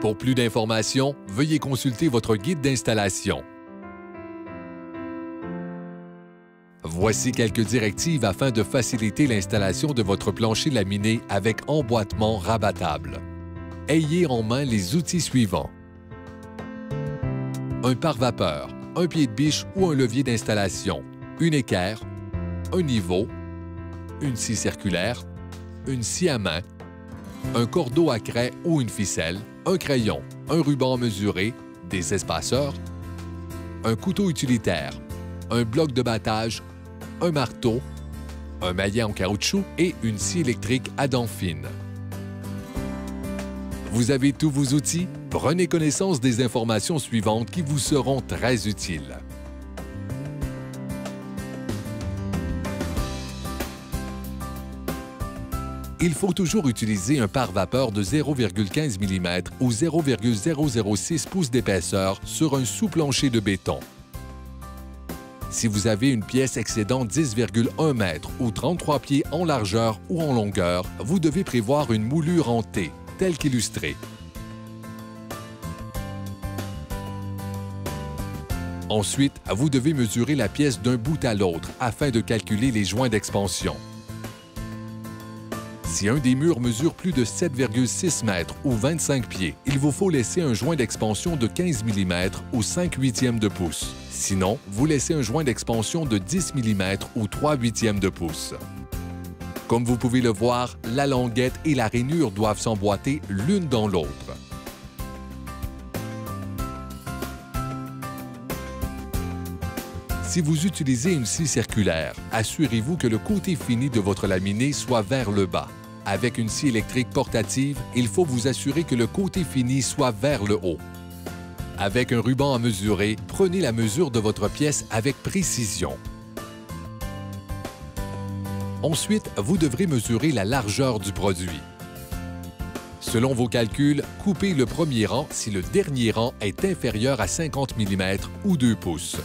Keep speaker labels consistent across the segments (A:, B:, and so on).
A: Pour plus d'informations, veuillez consulter votre guide d'installation. Voici quelques directives afin de faciliter l'installation de votre plancher laminé avec emboîtement rabattable. Ayez en main les outils suivants. Un pare-vapeur, un pied de biche ou un levier d'installation, une équerre, un niveau, une scie circulaire, une scie à main, un cordeau à craie ou une ficelle, un crayon, un ruban mesuré, des espaceurs, un couteau utilitaire, un bloc de battage, un marteau, un maillet en caoutchouc et une scie électrique à dents fines. Vous avez tous vos outils? Prenez connaissance des informations suivantes qui vous seront très utiles. Il faut toujours utiliser un pare-vapeur de 0,15 mm ou 0,006 pouces d'épaisseur sur un sous-plancher de béton. Si vous avez une pièce excédant 10,1 m ou 33 pieds en largeur ou en longueur, vous devez prévoir une moulure en T, telle qu'illustrée. Ensuite, vous devez mesurer la pièce d'un bout à l'autre afin de calculer les joints d'expansion. Si un des murs mesure plus de 7,6 m ou 25 pieds, il vous faut laisser un joint d'expansion de 15 mm ou 5/8 de pouce. Sinon, vous laissez un joint d'expansion de 10 mm ou 3/8 de pouce. Comme vous pouvez le voir, la languette et la rainure doivent s'emboîter l'une dans l'autre. Si vous utilisez une scie circulaire, assurez-vous que le côté fini de votre laminé soit vers le bas. Avec une scie électrique portative, il faut vous assurer que le côté fini soit vers le haut. Avec un ruban à mesurer, prenez la mesure de votre pièce avec précision. Ensuite, vous devrez mesurer la largeur du produit. Selon vos calculs, coupez le premier rang si le dernier rang est inférieur à 50 mm ou 2 pouces.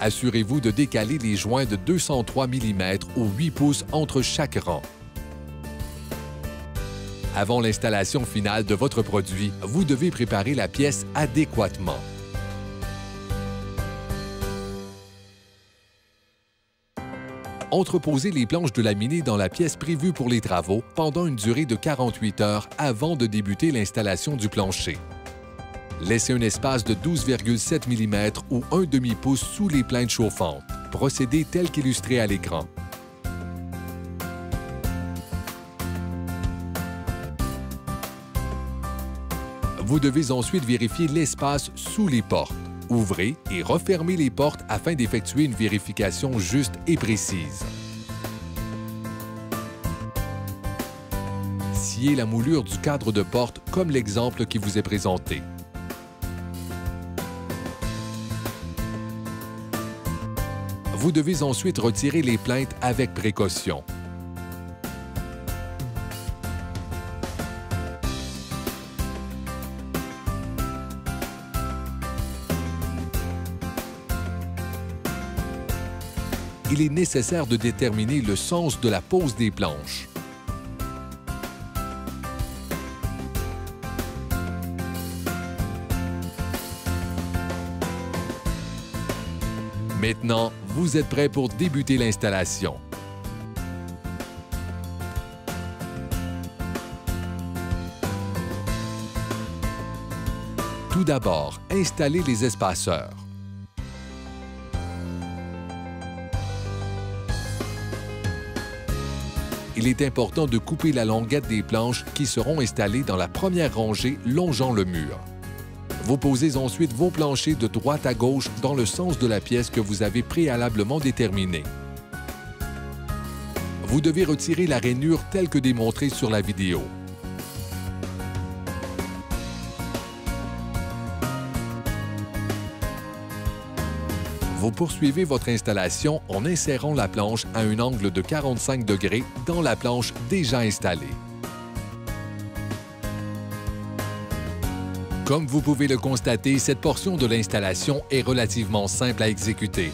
A: Assurez-vous de décaler les joints de 203 mm ou 8 pouces entre chaque rang. Avant l'installation finale de votre produit, vous devez préparer la pièce adéquatement. Entreposez les planches de laminé dans la pièce prévue pour les travaux pendant une durée de 48 heures avant de débuter l'installation du plancher. Laissez un espace de 12,7 mm ou 1/2 pouce sous les plaintes chauffantes. Procédez tel qu'illustré à l'écran. Vous devez ensuite vérifier l'espace sous les portes. Ouvrez et refermez les portes afin d'effectuer une vérification juste et précise. Sciez la moulure du cadre de porte comme l'exemple qui vous est présenté. Vous devez ensuite retirer les plaintes avec précaution. Il est nécessaire de déterminer le sens de la pose des planches. Maintenant, vous êtes prêt pour débuter l'installation. Tout d'abord, installez les espaceurs. Il est important de couper la longuette des planches qui seront installées dans la première rangée longeant le mur. Vous posez ensuite vos planchers de droite à gauche dans le sens de la pièce que vous avez préalablement déterminée. Vous devez retirer la rainure telle que démontrée sur la vidéo. Vous poursuivez votre installation en insérant la planche à un angle de 45 degrés dans la planche déjà installée. Comme vous pouvez le constater, cette portion de l'installation est relativement simple à exécuter.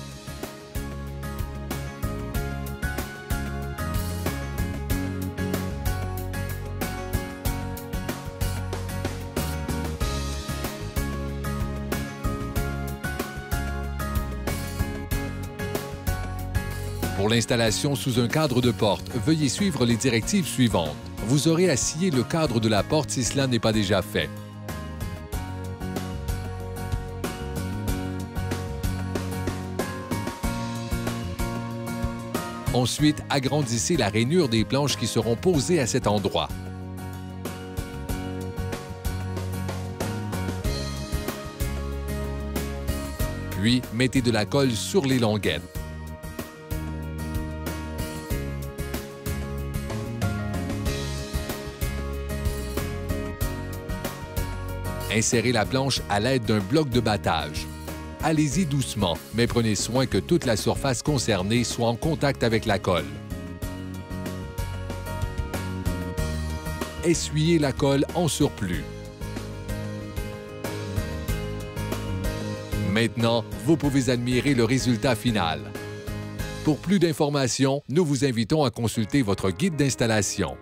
A: Pour l'installation sous un cadre de porte, veuillez suivre les directives suivantes. Vous aurez à scier le cadre de la porte si cela n'est pas déjà fait. Ensuite, agrandissez la rainure des planches qui seront posées à cet endroit. Puis, mettez de la colle sur les languettes. Insérez la planche à l'aide d'un bloc de battage. Allez-y doucement, mais prenez soin que toute la surface concernée soit en contact avec la colle. Essuyez la colle en surplus. Maintenant, vous pouvez admirer le résultat final. Pour plus d'informations, nous vous invitons à consulter votre guide d'installation.